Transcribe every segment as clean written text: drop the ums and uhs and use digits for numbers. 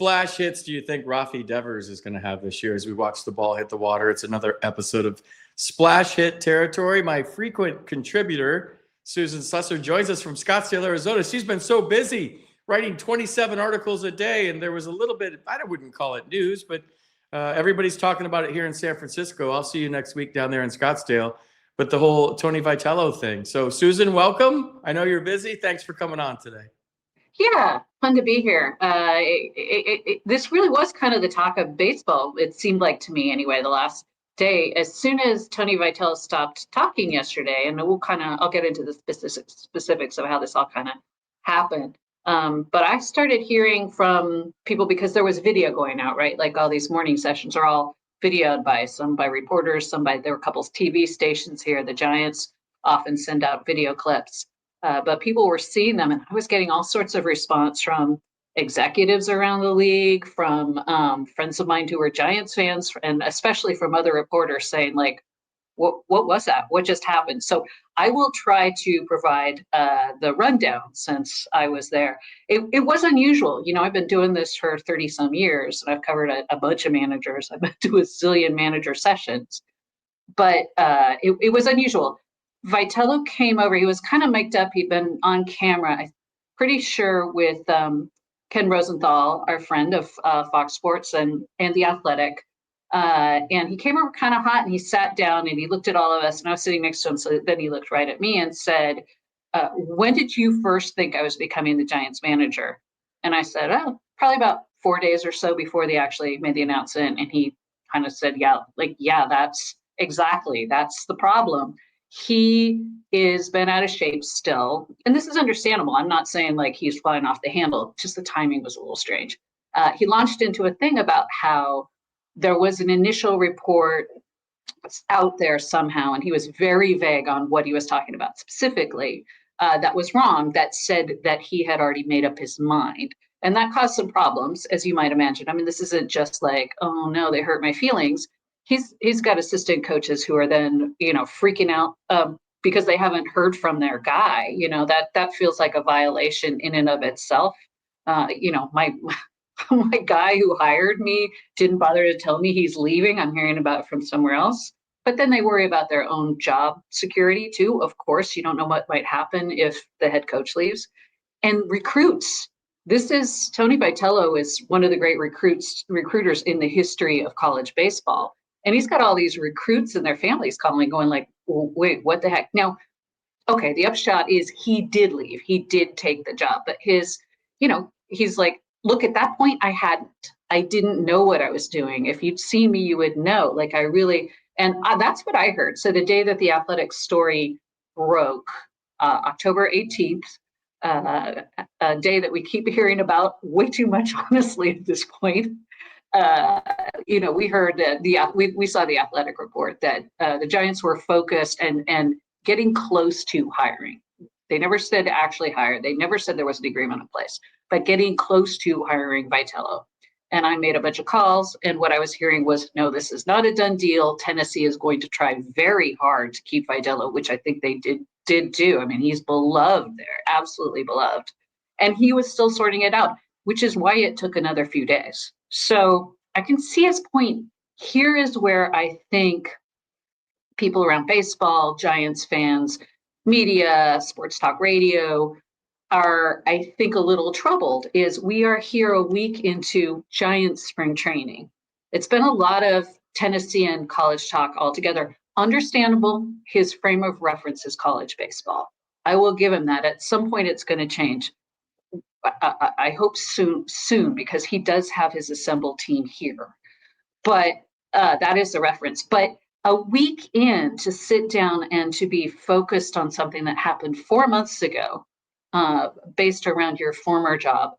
splash hits do you think Rafael Devers is going to have this year as we watch the ball hit the water? It's another episode of Splash Hit Territory. My frequent contributor, Susan Slusser, joins us from Scottsdale, Arizona. She's been so busy writing 27 articles a day, and there was a little bit, I wouldn't call it news, but everybody's talking about it here in San Francisco. I'll see you next week down there in Scottsdale. But the whole Tony Vitello thing. So, Susan, welcome. I know you're busy. Thanks for coming on today. Yeah, fun to be here. This really was kind of the talk of baseball, it seemed like to me anyway, the last day. As soon as Tony Vitello stopped talking yesterday, and I'll get into the specifics of how this all kind of happened. But I started hearing from people because there was video going out, right? Like all these morning sessions are all videoed by reporters, there were a couple of TV stations here. The Giants often send out video clips, but people were seeing them, and I was getting all sorts of response from executives around the league, from friends of mine who were Giants fans, and especially from other reporters saying like, what was that? What just happened? So I will try to provide the rundown since I was there. It was unusual. You know, I've been doing this for 30 some years, and I've covered a bunch of managers. I've been to a zillion manager sessions, but it was unusual. Vitello came over. He was kind of mic'd up. He'd been on camera, I'm pretty sure, with Ken Rosenthal, our friend of Fox Sports and The Athletic. And he came over kind of hot, and he sat down and he looked at all of us, and I was sitting next to him. So then he looked right at me and said, when did you first think I was becoming the Giants manager? And I said, oh, probably about 4 days or so before they actually made the announcement. And he kind of said, yeah, that's the problem. He is been out of shape still. And this is understandable. I'm not saying like he's flying off the handle, just the timing was a little strange. He launched into a thing about how there was an initial report out there somehow, and he was very vague on what he was talking about specifically. That was wrong, that said that he had already made up his mind. And that caused some problems, as you might imagine. I mean, this isn't just like, oh no, they hurt my feelings. He's got assistant coaches who are then, freaking out because they haven't heard from their guy. That feels like a violation in and of itself. My guy who hired me didn't bother to tell me he's leaving. I'm hearing about it from somewhere else. But then they worry about their own job security too. Of course, you don't know what might happen if the head coach leaves. And recruits. Tony Vitello is one of the great recruiters in the history of college baseball. And he's got all these recruits and their families calling, going like, well, wait, what the heck? Now, okay, the upshot is he did leave. He did take the job. But he's like, look, at that point, I didn't know what I was doing. If you'd seen me, you would know. That's what I heard. So the day that the Athletic story broke, October 18th, a day that we keep hearing about way too much, honestly, at this point. We heard that we saw the Athletic report that the Giants were focused and getting close to hiring. They never said actually hire. They never said there was an agreement in place, but getting close to hiring Vitello. And I made a bunch of calls, and what I was hearing was, no, this is not a done deal. Tennessee is going to try very hard to keep Vitello, which I think they did do. I mean, he's beloved there, absolutely beloved. And he was still sorting it out, which is why it took another few days. So I can see his point. Here is where I think people around baseball, Giants fans, media, sports talk radio, are, I think, a little troubled. Is we are here a week into Giants spring training. It's been a lot of Tennessee and college talk altogether. Understandable, his frame of reference is college baseball. I will give him that. At some point, it's going to change. I hope soon, because he does have his assembled team here. But that is the reference. But a week in to sit down and to be focused on something that happened 4 months ago, based around your former job,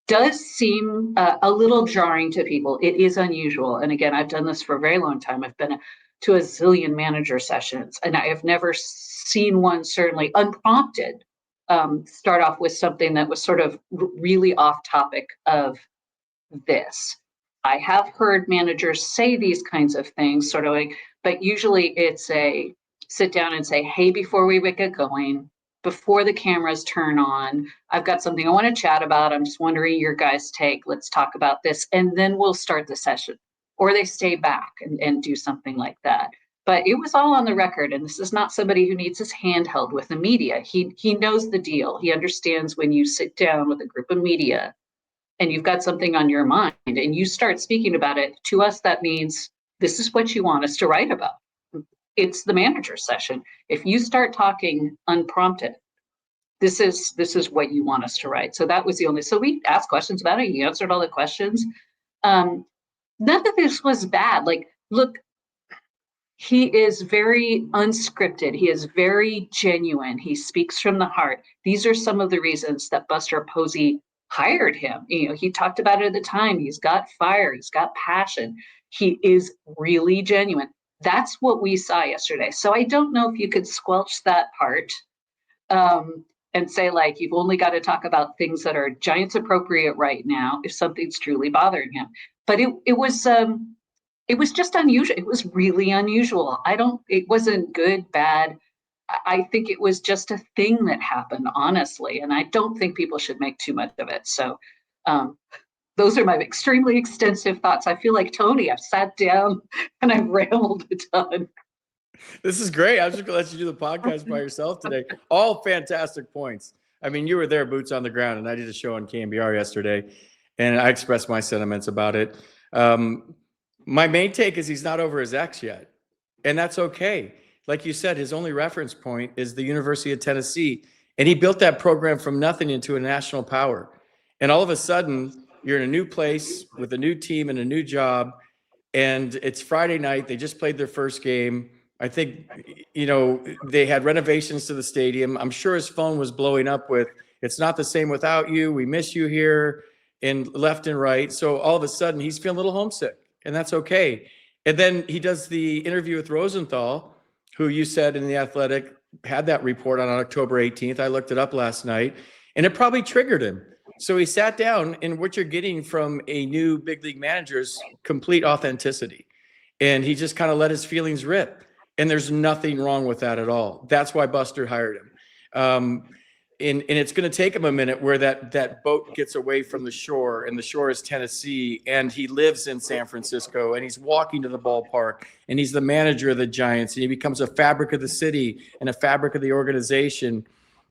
does seem a little jarring to people. It is unusual. And again, I've done this for a very long time. I've been to a zillion manager sessions, and I have never seen one, certainly unprompted, start off with something that was sort of really off topic of this. I have heard managers say these kinds of things, but usually it's a sit down and say, hey, before we get going, before the cameras turn on. I've got something I want to chat about. I'm just wondering your guys' take. Let's talk about this. And then we'll start the session. Or they stay back and do something like that. But it was all on the record. And this is not somebody who needs his hand held with the media. He knows the deal. He understands when you sit down with a group of media and you've got something on your mind and you start speaking about it, to us, that means this is what you want us to write about. It's the manager session. If you start talking unprompted, this is what you want us to write. So that was the only, so we asked questions about it. He answered all the questions. None of this was bad. Like, look, he is very unscripted. He is very genuine. He speaks from the heart. These are some of the reasons that Buster Posey hired him. You know, he talked about it at the time. He's got fire. He's got passion. He is really genuine. That's what we saw yesterday. So I don't know if you could squelch that part and say, like, you've only got to talk about things that are Giants appropriate right now if something's truly bothering him. But it was just unusual. It was really unusual. It wasn't good, bad. I think it was just a thing that happened, honestly. And I don't think people should make too much of it. So those are my extremely extensive thoughts. I feel like Tony. I've sat down and I've rambled a ton. This is great. I was just going to let you do the podcast by yourself today. All fantastic points. I mean, you were there, boots on the ground, and I did a show on KMBR yesterday, and I expressed my sentiments about it. My main take is he's not over his ex yet, and that's okay. Like you said, his only reference point is the University of Tennessee, and he built that program from nothing into a national power. And all of a sudden, you're in a new place with a new team and a new job, and it's Friday night. They just played their first game. I think, they had renovations to the stadium. I'm sure his phone was blowing up with, "It's not the same without you. We miss you here," and left and right. So all of a sudden, he's feeling a little homesick, and that's okay. And then he does the interview with Rosenthal, who you said in The Athletic had that report on October 18th. I looked it up last night, and it probably triggered him. So he sat down, and what you're getting from a new big league manager is complete authenticity. And he just kind of let his feelings rip. And there's nothing wrong with that at all. That's why Buster hired him. And it's going to take him a minute where that boat gets away from the shore, and the shore is Tennessee, and he lives in San Francisco, and he's walking to the ballpark, and he's the manager of the Giants, and he becomes a fabric of the city and a fabric of the organization.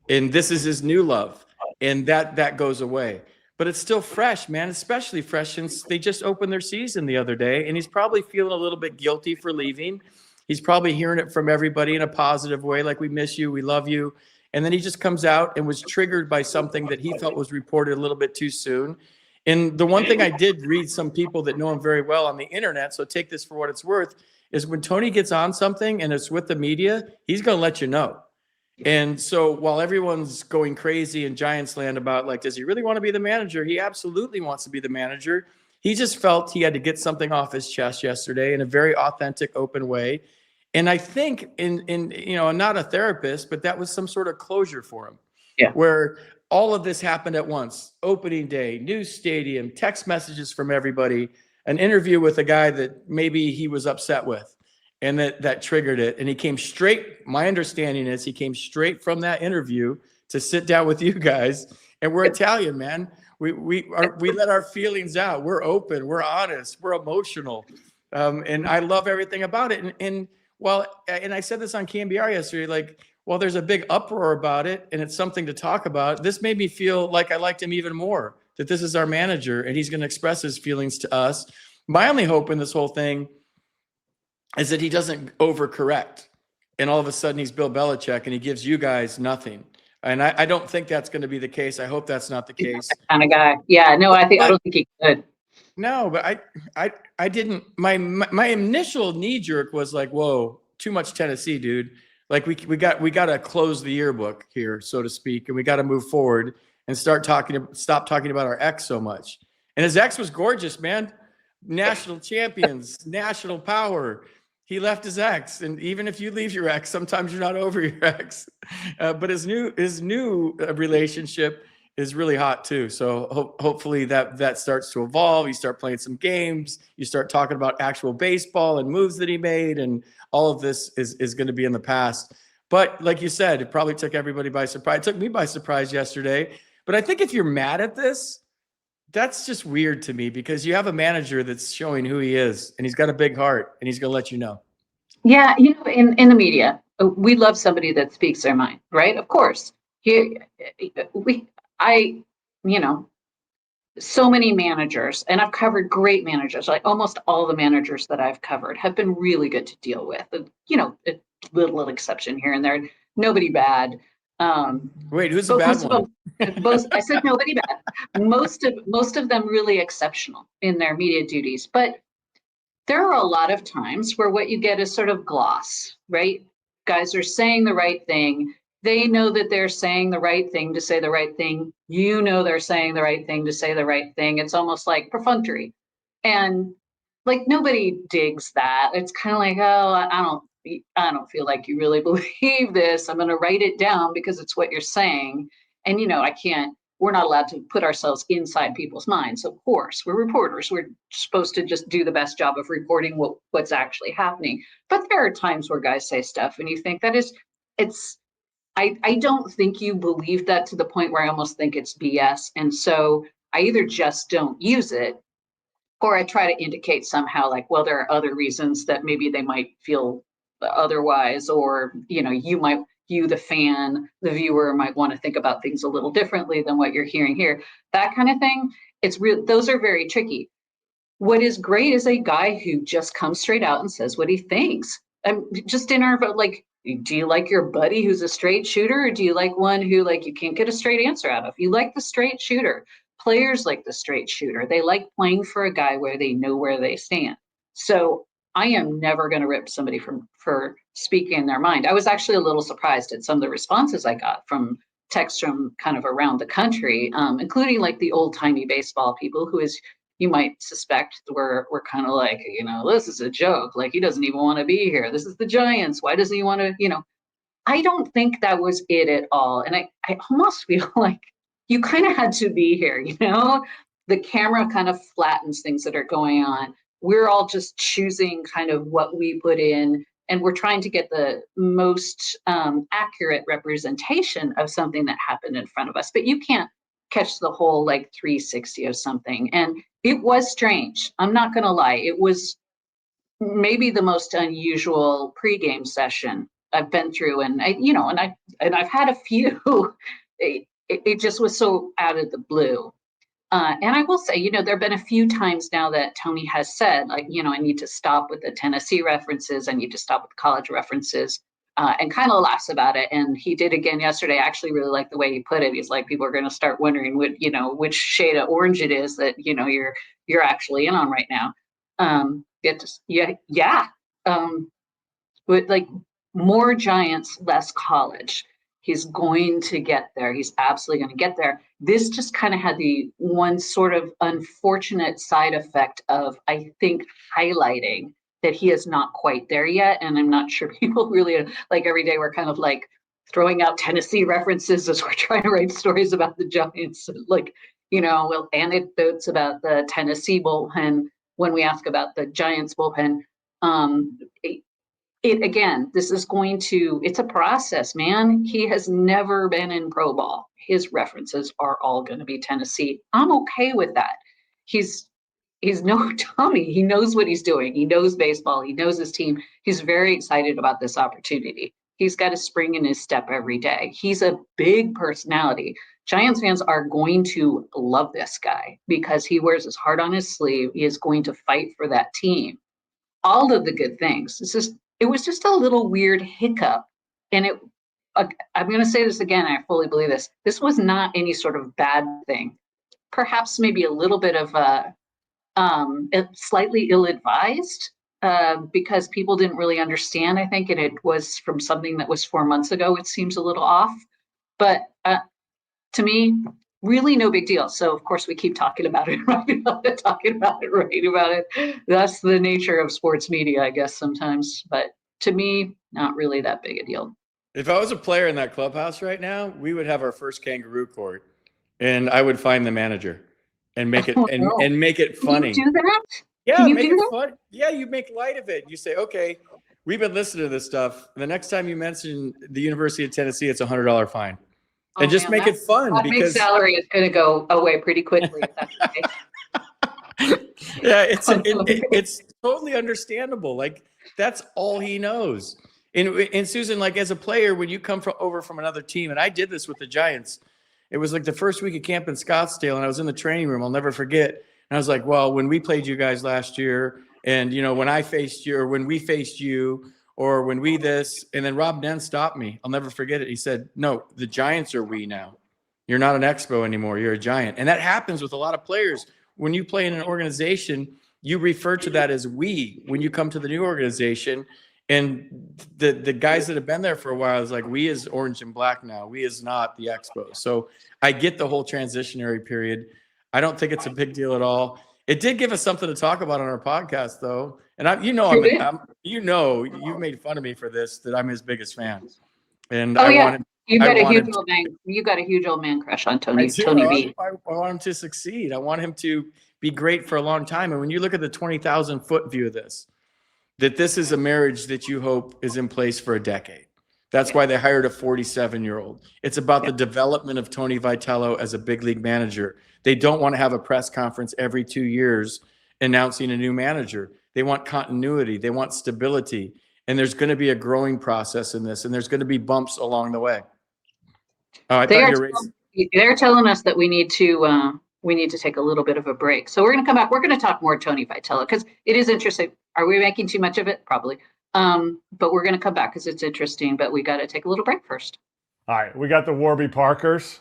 And this is his new love. And that goes away. But it's still fresh, man, especially fresh since they just opened their season the other day. And he's probably feeling a little bit guilty for leaving. He's probably hearing it from everybody in a positive way, like, "We miss you, we love you." And then he just comes out and was triggered by something that he felt was reported a little bit too soon. And the one thing I did read, some people that know him very well on the internet, so take this for what it's worth, is when Tony gets on something and it's with the media, he's going to let you know. And so while everyone's going crazy in Giants land about, like, does he really want to be the manager? He absolutely wants to be the manager. He just felt he had to get something off his chest yesterday in a very authentic, open way. And I think I'm not a therapist, but that was some sort of closure for him. Yeah. Where all of this happened at once. Opening day, new stadium, text messages from everybody, an interview with a guy that maybe he was upset with. And that triggered it. And he came straight, my understanding is he came straight from that interview to sit down with you guys. And we're Italian, man. We let our feelings out. We're open. We're honest. We're emotional. And I love everything about it. And I said this on KMBR yesterday, like, while there's a big uproar about it and it's something to talk about, this made me feel like I liked him even more, that this is our manager and he's going to express his feelings to us. My only hope in this whole thing is that he doesn't overcorrect and all of a sudden he's Bill Belichick and he gives you guys nothing. And I don't think that's going to be the case. I hope that's not the case. That kind of guy. Yeah, no, I don't think he could. No, but I didn't. My initial knee jerk was like, whoa, too much Tennessee, dude. Like we got to close the yearbook here, so to speak, and we got to move forward and stop talking about our ex so much. And his ex was gorgeous, man. National champions, national power. He left his ex, and even if you leave your ex, sometimes you're not over your ex. But his new relationship is really hot too. So hopefully that starts to evolve. You start playing some games. You start talking about actual baseball and moves that he made, and all of this is going to be in the past. But like you said, it probably took everybody by surprise. It took me by surprise yesterday. But I think if you're mad at this, that's just weird to me because you have a manager that's showing who he is and he's got a big heart and he's going to let you know. Yeah, in the media, we love somebody that speaks their mind, right? Of course. He, we, I, you know, so many managers, and I've covered great managers, like almost all the managers that I've covered have been really good to deal with. A little exception here and there, nobody bad. Wait, who's the But bad most of one? them, I said nobody bad. Most of them really exceptional in their media duties. But there are a lot of times where what you get is sort of gloss, right? Guys are saying the right thing. They know that they're saying the right thing to say the right thing. You know they're saying the right thing to say the right thing. It's almost like perfunctory. And like nobody digs that. It's kind of like, oh, I don't feel like you really believe this. I'm going to write it down because it's what you're saying. And I can't, we're not allowed to put ourselves inside people's minds. Of course, we're reporters. We're supposed to just do the best job of reporting what's actually happening. But there are times where guys say stuff and you think I don't think you believe that to the point where I almost think it's BS. And so I either just don't use it or I try to indicate somehow like, well, there are other reasons that maybe they might feel otherwise, or, you, the fan, the viewer might want to think about things a little differently than what you're hearing here. That kind of thing. It's real. Those are very tricky. What is great is a guy who just comes straight out and says what he thinks. I'm just in our, like, do you like your buddy who's a straight shooter, or do you like one who like you can't get a straight answer out of? You like the straight shooter. Players like the straight shooter. They like playing for a guy where they know where they stand. So I am never going to rip somebody for speaking their mind. I was actually a little surprised at some of the responses I got from texts from kind of around the country, including like the old timey baseball people who, as you might suspect, we're kind of like, this is a joke. Like, he doesn't even want to be here. This is the Giants. Why doesn't he want to, I don't think that was it at all. And I almost feel like you kind of had to be here, The camera kind of flattens things that are going on. We're all just choosing kind of what we put in, and we're trying to get the most accurate representation of something that happened in front of us. But you can't catch the whole like 360 of something. And it was strange. I'm not going to lie. It was maybe the most unusual pregame session I've been through, and I've had a few. It just was so out of the blue. And I will say, there have been a few times now that Tony has said, like, I need to stop with the Tennessee references. I need to stop with college references, and kind of laughs about it. And he did again yesterday. I actually really like the way he put it. He's like, people are going to start wondering which shade of orange it is that, you're actually in on right now. Yeah. But like more Giants, less college. He's going to get there. He's absolutely going to get there. This just kind of had the one sort of unfortunate side effect of, I think, highlighting that he is not quite there yet. And I'm not sure people really, like, every day we're kind of like throwing out Tennessee references as we're trying to write stories about the Giants. Like, anecdotes about the Tennessee bullpen when we ask about the Giants bullpen. Again, this is it's a process, man. He has never been in pro ball. His references are all going to be Tennessee. I'm okay with that. He's no dummy. He knows what he's doing. He knows baseball. He knows his team. He's very excited about this opportunity. He's got a spring in his step every day. He's a big personality. Giants fans are going to love this guy because he wears his heart on his sleeve. He is going to fight for that team. All of the good things. It was just a little weird hiccup. And I'm going to say this again, I fully believe this. This was not any sort of bad thing. Perhaps maybe a little bit of slightly ill-advised because people didn't really understand, I think, and it was from something that was 4 months ago. It seems a little off. But to me, really no big deal. So of course we keep talking about it, writing about it, talking about it, writing about it. That's the nature of sports media, I guess, sometimes. But to me, not really that big a deal. If I was a player in that clubhouse right now, we would have our first kangaroo court, and I would find the manager and make it and make it funny. Can you do that? Yeah, Can you make do it that? fun. Yeah, you make light of it. You say, okay, we've been listening to this stuff. The next time you mention the University of Tennessee, it's $100 fine. And just make it fun that because big salary is going to go away pretty quickly if that's the case. yeah, it's totally understandable. Like that's all he knows. And Susan, like as a player, when you come over from another team, and I did this with the Giants, it was like the first week of camp in Scottsdale, and I was in the training room. I'll never forget. And I was like, well, when we played you guys last year, and when I faced you, or when we faced you, or when we this, and then Rob Nen stopped me. I'll never forget it. He said, no, the Giants are we now. You're not an Expo anymore. You're a Giant. And that happens with a lot of players. When you play in an organization, you refer to that as we when you come to the new organization. And the guys that have been there for a while is like, we is orange and black now. We is not the Expo. So I get the whole transitionary period. I don't think it's a big deal at all. It did give us something to talk about on our podcast, though. And you've made fun of me for this, that I'm his biggest fan. And you got a huge old man crush on Tony B. I want him to succeed. I want him to be great for a long time. And when you look at the 20,000 foot view of this, that this is a marriage that you hope is in place for a decade. That's why they hired a 47-year-old. It's about the development of Tony Vitello as a big league manager. They don't want to have a press conference every 2 years announcing a new manager. They want continuity. They want stability. And there's going to be a growing process in this, and there's going to be bumps along the way. They're telling us that we need to take a little bit of a break. So we're going to come back. We're going to talk more Tony Vitello because it is interesting. Are we making too much of it? Probably. But we're going to come back because it's interesting, but we got to take a little break first. All right. We got the Warby Parkers.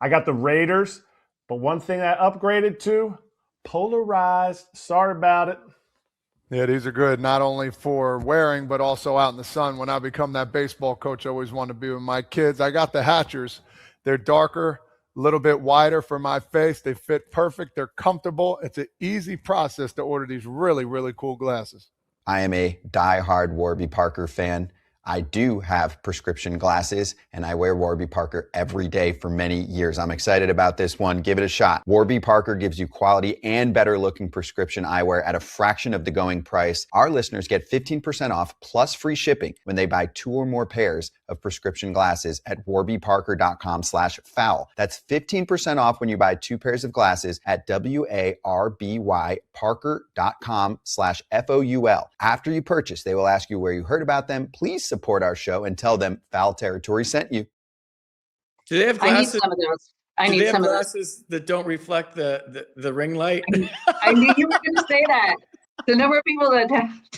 I got the Raiders. But one thing I upgraded to, polarized. Sorry about it. Yeah, these are good, not only for wearing, but also out in the sun. When I become that baseball coach, I always want to be with my kids. I got the Hatchers. They're darker, a little bit wider for my face. They fit perfect. They're comfortable. It's an easy process to order these really, really cool glasses. I am a diehard Warby Parker fan. I do have prescription glasses, and I wear Warby Parker every day for many years. I'm excited about this one. Give it a shot. Warby Parker gives you quality and better looking prescription eyewear at a fraction of the going price. Our listeners get 15% off plus free shipping when they buy 2 or more pairs of prescription glasses at warbyparker.com/foul. That's 15% off when you buy 2 pairs of glasses at warbyparker.com/foul. After you purchase, they will ask you where you heard about them. Please support our show and tell them Foul Territory sent you. Do they have glasses? I need some of those. Glasses that don't reflect the ring light? I knew you were going to say that. The number of people that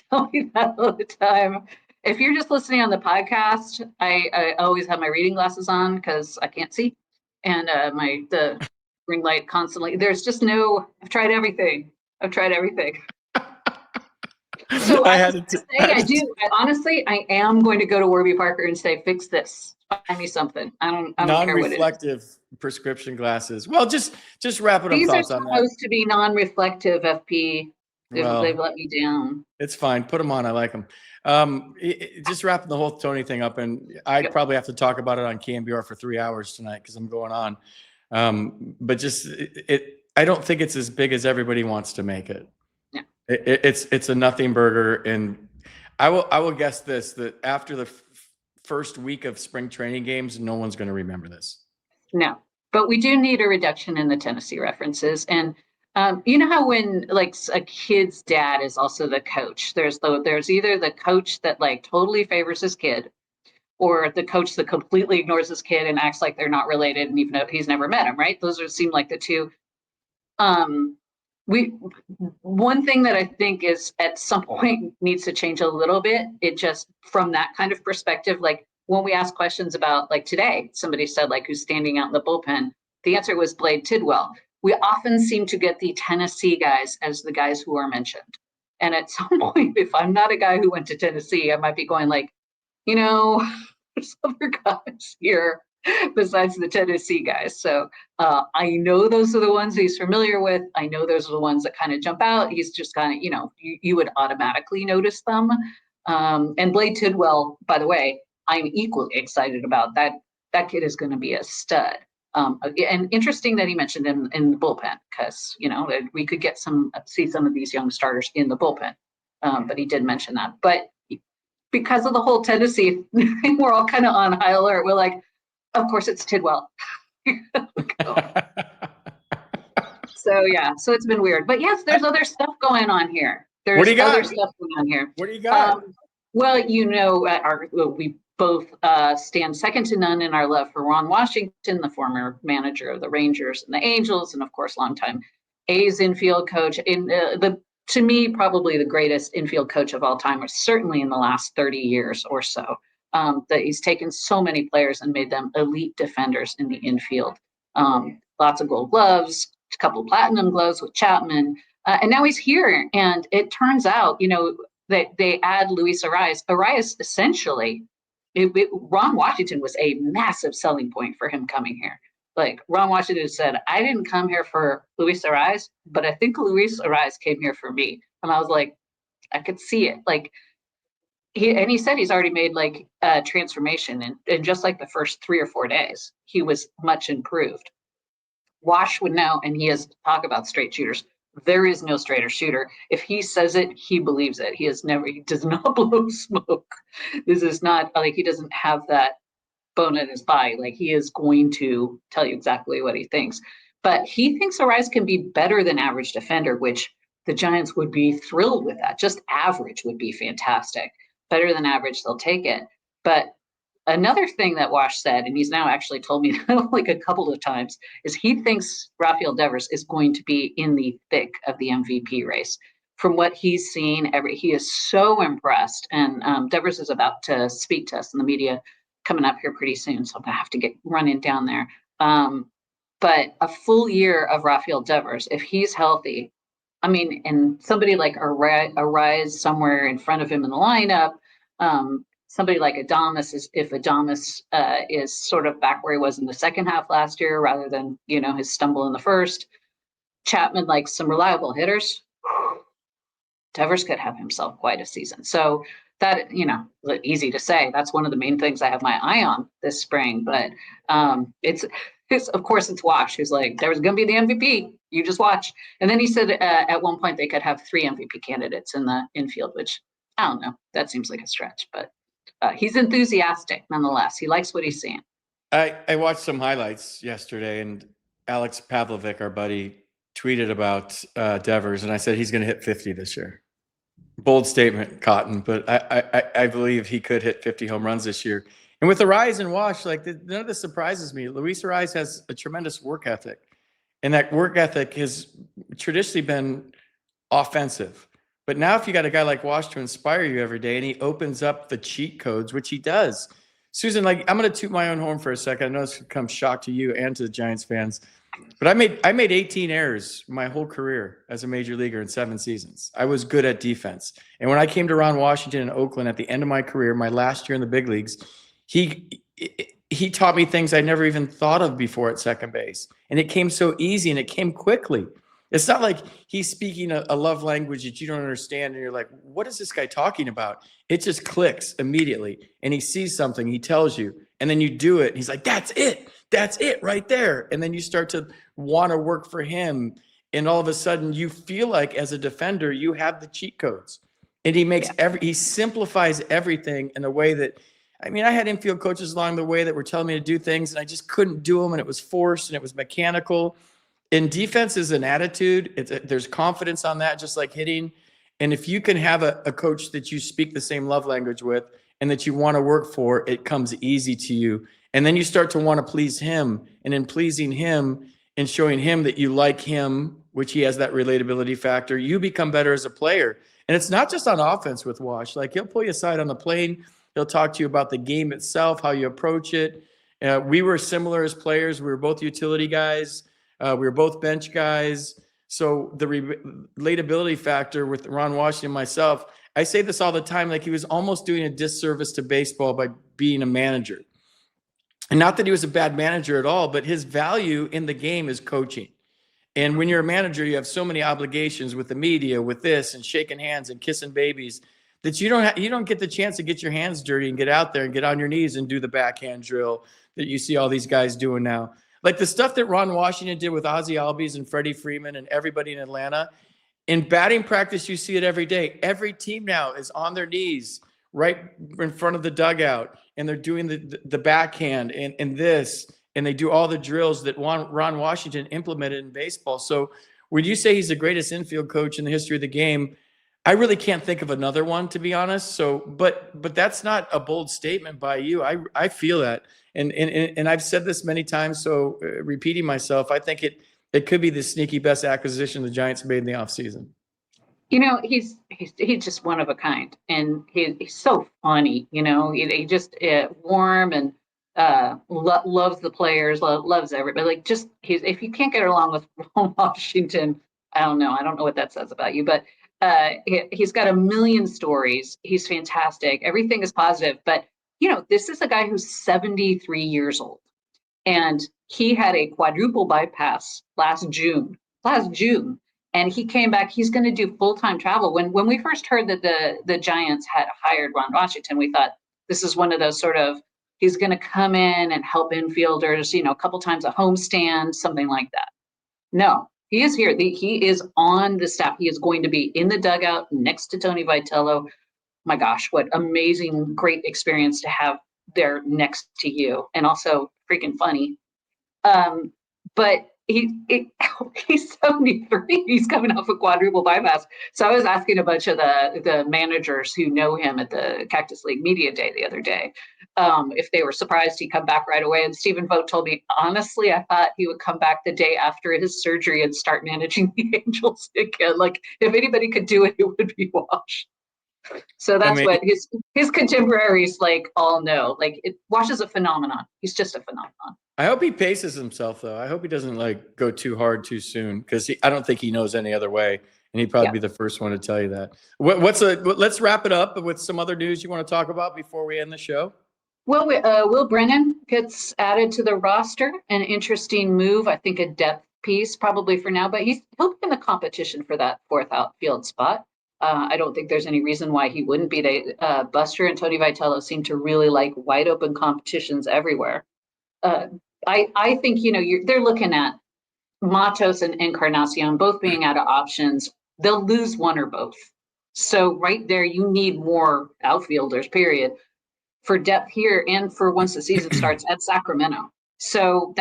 tell me that all the time. If you're just listening on the podcast, I always have my reading glasses on because I can't see, and the ring light constantly. There's just no. I've tried everything. So honestly, I am going to go to Warby Parker and say, fix this. Find me something. I don't care what it is. Non-reflective prescription glasses. Well, just wrap it up. These are thoughts on that. supposed to be non-reflective, FP. They've let me down. It's fine. Put them on. I like them. Just wrapping the whole Tony thing up, and I probably have to talk about it on KMBR for 3 hours tonight because I'm going on. But I don't think it's as big as everybody wants to make it. It's a nothing burger, and I will guess this, that after the first week of spring training games, no one's going to remember this. No, but we do need a reduction in the Tennessee references. And you know how when like a kid's dad is also the coach, there's either the coach that like totally favors his kid, or the coach that completely ignores his kid and acts like they're not related, and even though he's never met him, right? Those seem like the two. One thing that I think is at some point needs to change a little bit. It just from that kind of perspective, like when we ask questions about like today, somebody said like who's standing out in the bullpen. The answer was Blade Tidwell. We often seem to get the Tennessee guys as the guys who are mentioned. And at some point, if I'm not a guy who went to Tennessee, I might be going like, there's other guys here besides the Tennessee guys. So I know those are the ones he's familiar with. I know those are the ones that kind of jump out. He's just kind of, you would automatically notice them. And Blade Tidwell, by the way, I'm equally excited about that. That kid is going to be a stud. And interesting that he mentioned him in the bullpen because, we could see some of these young starters in the bullpen. But he did mention that. But because of the whole Tennessee thing, we're all kind of on high alert. We're like, of course it's Tidwell. So yeah, so it's been weird. But yes, there's other stuff going on here. There's What do you got? other stuff going on here. What do you got? Well, we both stand second to none in our love for Ron Washington, the former manager of the Rangers and the Angels, and of course, longtime A's infield coach. To me, probably the greatest infield coach of all time, or certainly in the last 30 years or so. That he's taken so many players and made them elite defenders in the infield. Lots of gold gloves, a couple of platinum gloves with Chapman, and now he's here. And it turns out, that they add Luis Arias. Arias essentially, Ron Washington was a massive selling point for him coming here. Like Ron Washington said, I didn't come here for Luis Arias, but I think Luis Arias came here for me. And I was like, I could see it. Like he said he's already made like a transformation, and just like the first 3 or 4 days, he was much improved. Wash would know, and he has talk about straight shooters. There is no straighter shooter. If he says it, he believes it. He does not blow smoke. This is not like he doesn't have that bone in his body. Like he is going to tell you exactly what he thinks. But he thinks Arias can be better than average defender, which the Giants would be thrilled with that. Just average would be fantastic. Better than average, they'll take it. But another thing that Wash said, and he's now actually told me like a couple of times, is he thinks Rafael Devers is going to be in the thick of the MVP race. From what he's seen, he is so impressed. And Devers is about to speak to us in the media coming up here pretty soon, so I'm gonna have to get running down there. But a full year of Rafael Devers, if he's healthy, I mean, and somebody like Arias somewhere in front of him in the lineup, somebody like Adames, if Adames is sort of back where he was in the second half last year, rather than his stumble in the first. Chapman, like some reliable hitters, Devers could have himself quite a season. So that, easy to say. That's one of the main things I have my eye on this spring. But it's of course it's Wash who's like, there's going to be the MVP. You just watch. And then he said at one point they could have 3 MVP candidates in the infield, which I don't know. That seems like a stretch, but he's enthusiastic nonetheless. He likes what he's seeing. I watched some highlights yesterday, and Alex Pavlovic, our buddy, tweeted about Devers, and I said he's going to hit 50 this year. Bold statement, Cotton, but I believe he could hit 50 home runs this year. And with Arias and Wash, like none of this surprises me. Luis Arias has a tremendous work ethic, and that work ethic has traditionally been offensive. But now if you got a guy like Wash to inspire you every day, and he opens up the cheat codes, which he does. Susan, like I'm going to toot my own horn for a second. I know this could come shock to you and to the Giants fans, but I made 18 errors my whole career as a major leaguer in 7 seasons. I was good at defense. And when I came to Ron Washington in Oakland at the end of my career, my last year in the big leagues, he taught me things I never even thought of before at second base. And it came so easy, and it came quickly. It's not like he's speaking a love language that you don't understand and you're like, what is this guy talking about? It just clicks immediately, and he sees something, he tells you, and then you do it. He's like, that's it right there. And then you start to want to work for him, and all of a sudden you feel like as a defender you have the cheat codes. And he makes he simplifies everything in a way that, I mean, I had infield coaches along the way that were telling me to do things and I just couldn't do them, and it was forced and it was mechanical. In defense is an attitude. There's confidence on that, just like hitting. And if you can have a coach that you speak the same love language with and that you want to work for, it comes easy to you. And then you start to want to please him. And in pleasing him and showing him that you like him, which he has that relatability factor, you become better as a player. And it's not just on offense with Wash. Like he'll pull you aside on the plane. He'll talk to you about the game itself, how you approach it. We were similar as players. We were both utility guys. We were both bench guys. So the relatability factor with Ron Washington and myself, I say this all the time, like he was almost doing a disservice to baseball by being a manager. And not that he was a bad manager at all, but his value in the game is coaching. And when you're a manager, you have so many obligations with the media, with this and shaking hands and kissing babies, that you don't get the chance to get your hands dirty and get out there and get on your knees and do the backhand drill that you see all these guys doing now. Like the stuff that Ron Washington did with Ozzie Albies and Freddie Freeman and everybody in Atlanta, in batting practice, you see it every day. Every team now is on their knees right in front of the dugout, and they're doing the backhand and this, and they do all the drills that Ron Washington implemented in baseball. So when you say he's the greatest infield coach in the history of the game, I really can't think of another one, to be honest. So, but that's not a bold statement by you. I feel that, and I've said this many times. So repeating myself, I think it could be the sneaky best acquisition the Giants made in the offseason. He's just one of a kind, and he's so funny. He just warm and loves the players, loves everybody. Like, just if you can't get along with Ron Washington, I don't know what that says about you, but he's got a million stories. He's fantastic. Everything is positive, but this is a guy who's 73 years old, and he had a quadruple bypass last June, and he came back. He's going to do full-time travel. When we first heard that the Giants had hired Ron Washington, we thought this is one of those sort of, he's going to come in and help infielders, a couple times a homestand, something like that. No, he is here. He is on the staff. He is going to be in the dugout next to Tony Vitello. My gosh, what amazing, great experience to have there next to you, and also freaking funny. But he's 73. He's coming off a quadruple bypass. So I was asking a bunch of the managers who know him at the Cactus League Media Day the other day if they were surprised he'd come back right away. And Stephen Vogt told me, honestly, I thought he would come back the day after his surgery and start managing the Angels again. Like, if anybody could do it, it would be Wash. So that's what his contemporaries all know. Wash is a phenomenon. He's just a phenomenon. I hope he paces himself, though. I hope he doesn't go too hard too soon, because I don't think he knows any other way, and he'd probably be the first one to tell you that. Let's wrap it up with some other news you want to talk about before we end the show. Well, Will Brennan gets added to the roster. An interesting move, I think, a depth piece probably for now, but he'll be in the competition for that fourth outfield spot. I don't think there's any reason why he wouldn't be. Buster and Tony Vitello seem to really like wide open competitions everywhere. I think, they're looking at Matos and Encarnacion both being out of options. They'll lose one or both. So right there, you need more outfielders, period, for depth here and for once the season starts at Sacramento. So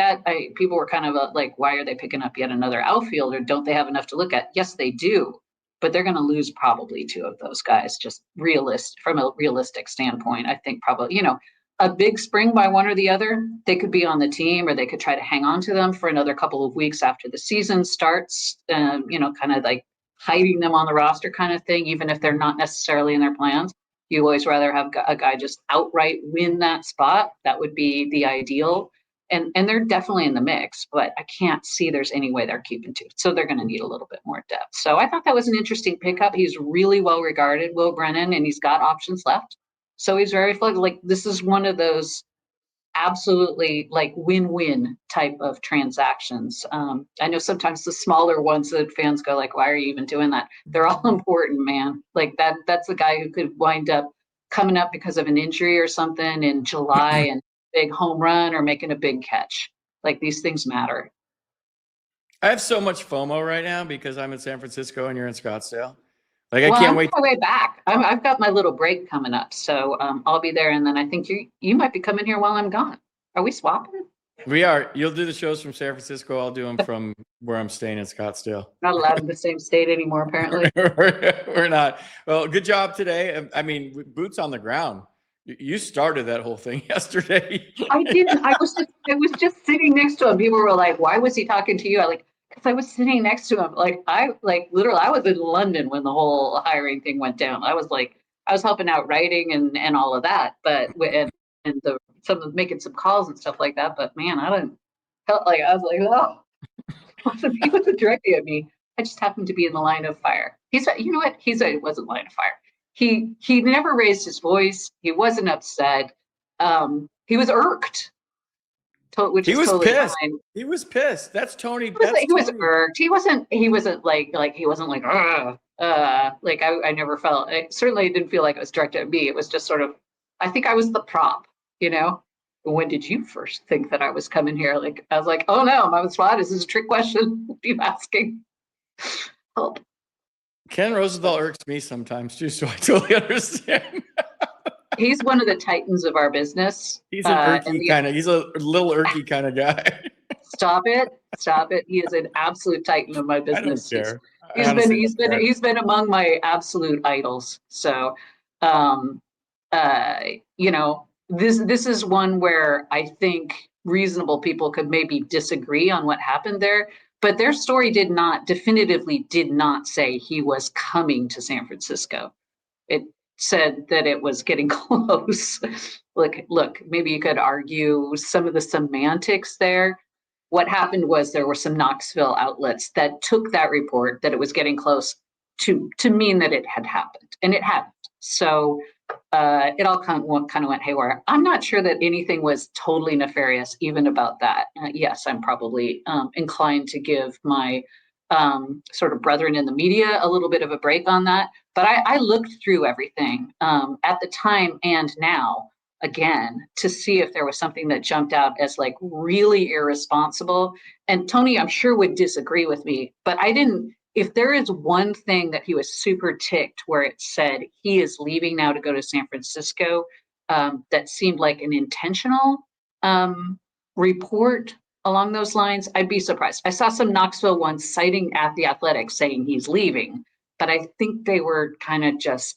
people were kind of why are they picking up yet another outfielder? Don't they have enough to look at? Yes, they do. But they're going to lose probably two of those guys, just from a realistic standpoint. I think probably, a big spring by one or the other, they could be on the team, or they could try to hang on to them for another couple of weeks after the season starts, kind of hiding them on the roster kind of thing, even if they're not necessarily in their plans. You always rather have a guy just outright win that spot. That would be the ideal. And they're definitely in the mix, but I can't see there's any way they're keeping two. So they're going to need a little bit more depth. So I thought that was an interesting pickup. He's really well regarded, Will Brennan, and he's got options left. So he's very flexible. This is one of those absolutely win-win type of transactions. I know sometimes the smaller ones that fans go why are you even doing that? They're all important, man. That's the guy who could wind up coming up because of an injury or something in July and big home run or making a big catch. These things matter. I have so much FOMO right now because I'm in San Francisco and you're in Scottsdale. I can't wait. I'm on my way back. I've got my little break coming up, so I'll be there, and then I think you might be coming here while I'm gone. Are we swapping? We are. You'll do the shows from San Francisco. I'll do them from where I'm staying in Scottsdale. Not allowed in the same state anymore, apparently. We're not. Well, good job today. I mean, boots on the ground. You started that whole thing yesterday. I didn't. I was just sitting next to him. People were like, "Why was he talking to you?" Because I was sitting next to him. Literally, I was in London when the whole hiring thing went down. I was helping out writing and all of that, but making some calls and stuff like that. But man, I he wasn't directly at me. I just happened to be in the line of fire. He wasn't line of fire. He never raised his voice. He wasn't upset. He was irked. He was totally pissed. fine. He was pissed. That's Tony. He was irked. He wasn't I never felt. I certainly didn't feel like it was directed at me. It was just sort of. I think I was the prop. When did you first think that I was coming here? I was like, oh no, my spot. Is this a trick question? Keep asking. Help. Ken Rosenthal irks me sometimes too, so I totally understand. He's one of the titans of our business. He's an irky kind of. He's a little irky kind of guy. Stop it. He is an absolute titan of my I don't business. care. He's been among my absolute idols. So, you know, this is one where I think reasonable people could maybe disagree on what happened there, but their story definitively did not say he was coming to San Francisco. It said that it was getting close. Look, maybe you could argue some of the semantics there. What happened was there were some Knoxville outlets that took that report that it was getting close to mean that it had happened, and it hadn't. So it all kind of went haywire. I'm not sure that anything was totally nefarious even about that. Yes, I'm probably inclined to give my sort of brethren in the media a little bit of a break on that. But I looked through everything at the time and now again to see if there was something that jumped out as like really irresponsible. And Tony, I'm sure would disagree with me, but I didn't. If there is one thing that he was super ticked where it said he is leaving now to go to San Francisco, that seemed like an intentional report along those lines, I'd be surprised. I saw some Knoxville ones citing at the Athletic saying he's leaving, but I think they were kind of just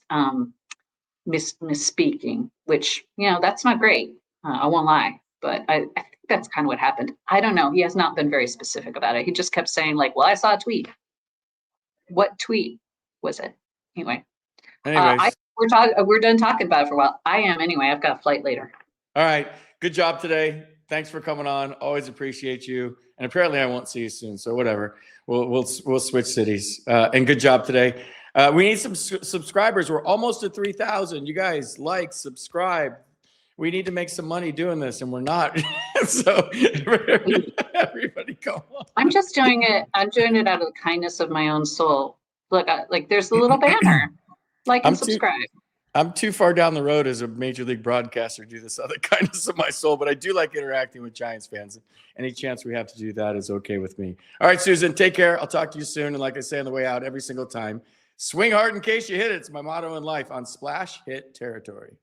misspeaking, which, you know, that's not great. I won't lie, but I think that's kind of what happened. I don't know. He has not been very specific about it. He just kept saying like, well, I saw a tweet. What tweet was it? Anyway, Anyways, we're done talking about it for a while. I am anyway. I've got a flight later. all right. Good job today. Thanks for coming on. Always appreciate you. And apparently I won't see you soon. So whatever. We'll switch cities. And good job today. We need some subscribers. We're almost at 3,000. You guys like, subscribe. We need to make some money doing this, and we're not. So everybody come on. I'm just doing it. I'm doing it out of the kindness of my own soul. Look, like there's the little banner. Like and subscribe. I'm too far down the road as a major league broadcaster to do this other kindness of my soul, but I do like interacting with Giants fans. Any chance we have to do that is okay with me. All right, Susan, take care. I'll talk to you soon. And like I say on the way out every single time, swing hard in case you hit it. It's my motto in life on Splash Hit Territory.